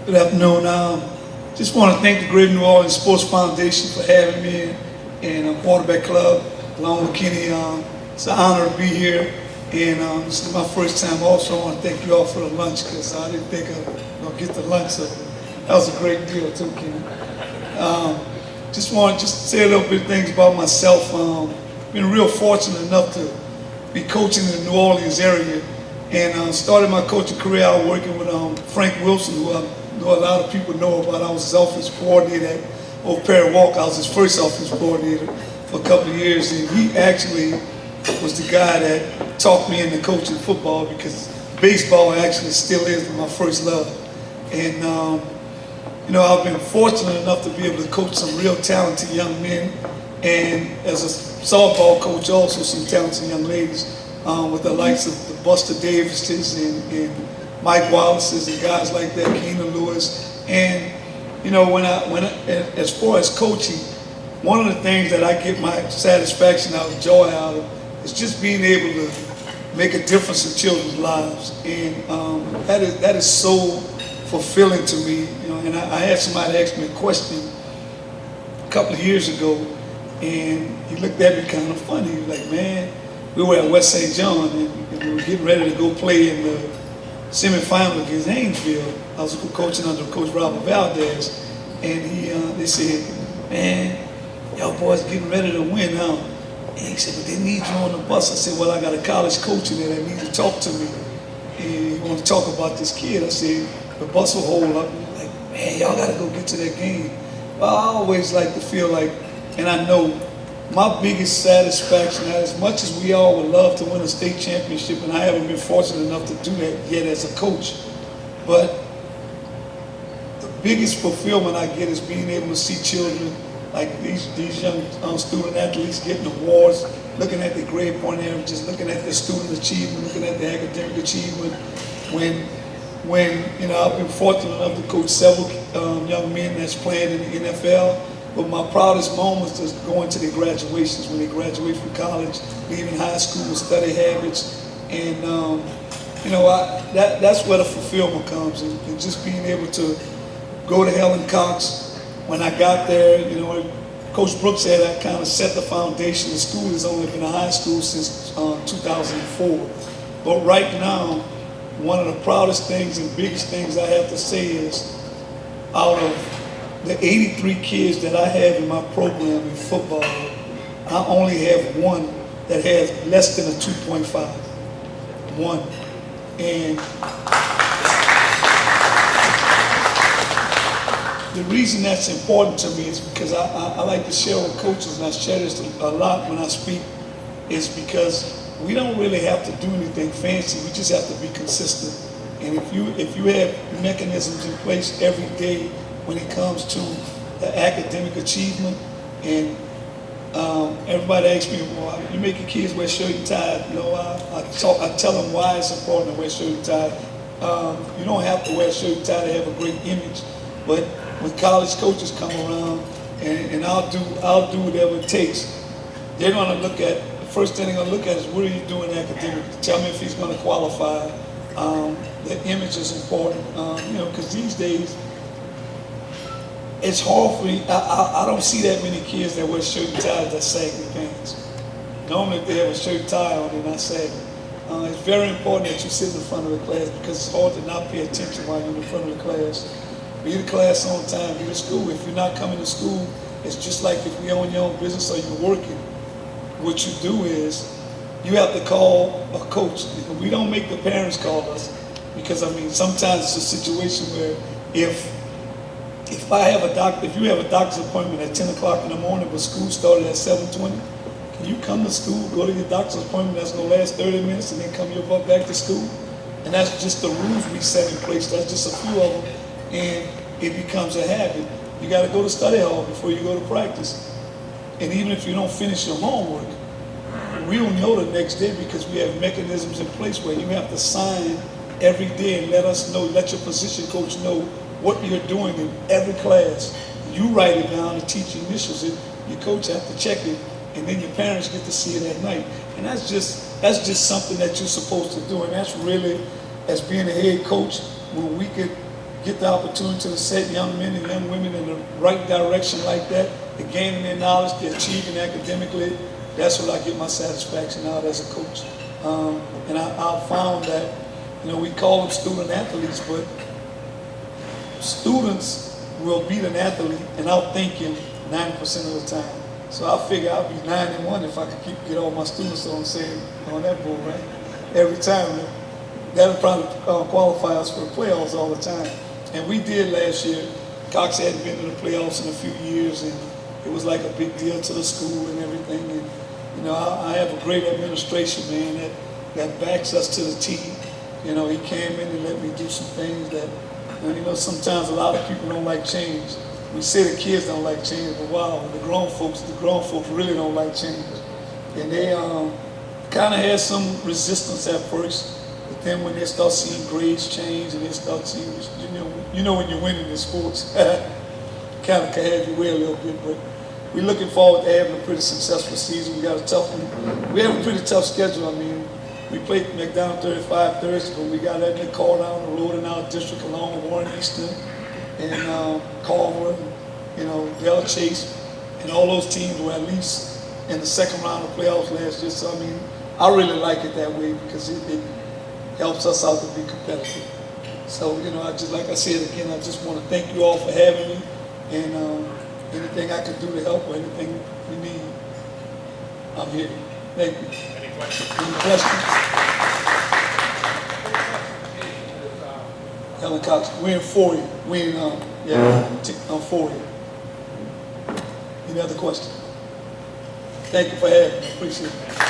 Good afternoon. Just want to thank the Greater New Orleans Sports Foundation for having me in Quarterback Club along with Kenny. It's an honor to be here, and this is my first time. Also, I want to thank you all for the lunch because I didn't think I was going to get the lunch, so that was a great deal too, Kenny. Just want to say a little bit of things about myself. Been real fortunate enough to be coaching in the New Orleans area, and started my coaching career out working with Frank Wilson, who I know a lot of people know about. I was his offensive coordinator at Old Perry Walk. I was his first offensive coordinator for a couple of years, and he actually was the guy that taught me into coaching football, because baseball actually still is my first love. And you know, I've been fortunate enough to be able to coach some real talented young men, and as a softball coach also some talented young ladies, with the likes of the Buster Davises and Mike Wallace's and guys like that, Keenan Lewis. And you know, as far as coaching, one of the things that I get my satisfaction out of, joy out of, is just being able to make a difference in children's lives. And that is so fulfilling to me. You know, and I had somebody ask me a question a couple of years ago, and he looked at me kind of funny. He was like, man, we were at West St. John, and we were getting ready to go play in the semifinal against Haynesville. I was coaching under Coach Robert Valdez, and they said, man, y'all boys getting ready to win now. And he said, but they need you on the bus. I said, well, I got a college coach in there that needs to talk to me, and he wants to talk about this kid. I said, the bus will hold up. And like, man, y'all got to go get to that game. Well, I always like to feel like, and I know my biggest satisfaction, as much as we all would love to win a state championship, and I haven't been fortunate enough to do that yet as a coach, but the biggest fulfillment I get is being able to see children like these young student athletes getting awards, looking at their grade point averages, looking at their student achievement, looking at their academic achievement. When you know, I've been fortunate enough to coach several young men that's playing in the NFL. But my proudest moments is going to their graduations, when they graduate from college, leaving high school, study habits, and you know, that's where the fulfillment comes, and just being able to go to Helen Cox. When I got there, you know, Coach Brooks said I kind of set the foundation. The school has only been a high school since 2004, but right now, one of the proudest things and biggest things I have to say is, out of the 83 kids that I have in my program in football, I only have one that has less than a 2.5. One. And the reason that's important to me is because I like to share with coaches, and I share this a lot when I speak, is because we don't really have to do anything fancy. We just have to be consistent. And if you have mechanisms in place every day when it comes to the academic achievement, and everybody asks me, well, you make your kids wear shirt and tie. You know, I tell them why it's important to wear shirt and tie. You don't have to wear shirt and tie to have a great image, but when college coaches come around, and I'll do whatever it takes, they're going to look at, the first thing they're going to look at is, what are you doing academically? Tell me if he's going to qualify. The image is important, you know, because these days, it's hard for me. I don't see that many kids that wear shirt and ties that sag their pants. Normally, if they have a shirt and tie on, they're not sagging. It's very important that you sit in the front of the class, because it's hard to not pay attention while you're in the front of the class. Be to class on time, be to school. If you're not coming to school, it's just like if you're on your own business or you're working. What you do is, you have to call a coach. We don't make the parents call us, because I mean, sometimes it's a situation where if you have a doctor's appointment at 10 o'clock in the morning, but school started at 7:20, can you come to school, go to your doctor's appointment that's going to last 30 minutes, and then come your butt back to school? And that's just the rules we set in place. That's just a few of them, and it becomes a habit. You got to go to study hall before you go to practice. And even if you don't finish your homework, we'll know the next day, because we have mechanisms in place where you have to sign every day and let us know, let your position coach know what you're doing in every class. You write it down, the teacher initials it, your coach has to check it, and then your parents get to see it at night. And that's just something that you're supposed to do. And that's really, as being a head coach, when we could get the opportunity to set young men and young women in the right direction like that, they're gaining their knowledge, they're achieving academically, that's what I get my satisfaction out as a coach. And I found that, you know, we call them student athletes, but students will beat an athlete and outthink him 90% of the time. So I figure I'll be 9-1 if I can get all my students on saying on that bull, right? Every time. That'll probably qualify us for the playoffs all the time. And we did last year. Cox hadn't been to the playoffs in a few years, and it was like a big deal to the school and everything. And you know, I have a great administration, man, that backs us to the team. You know, he came in and let me do some things that, you know, sometimes a lot of people don't like change. We say the kids don't like change, but wow, the grown folks really don't like change. And they kind of had some resistance at first, but then when they start seeing grades change and they start seeing, you know when you're winning in sports, kind of can have you way a little bit. But we're looking forward to having a pretty successful season. We got a tough one. We have a pretty tough schedule. I mean, we played McDonald 35 Thursday, but we got that call down the road in our district along with Warren Easton and Carver, and, you know, Dell Chase, and all those teams were at least in the second round of playoffs last year. So I mean, I really like it that way because it helps us out to be competitive. So, you know, like I said again, I just want to thank you all for having me, and anything I can do to help or anything you need, I'm here. Thank you. Any questions? Any questions? Helen Cox, we're in 40. We're in, I'm 40. Any other questions? Thank you for having me. Appreciate it.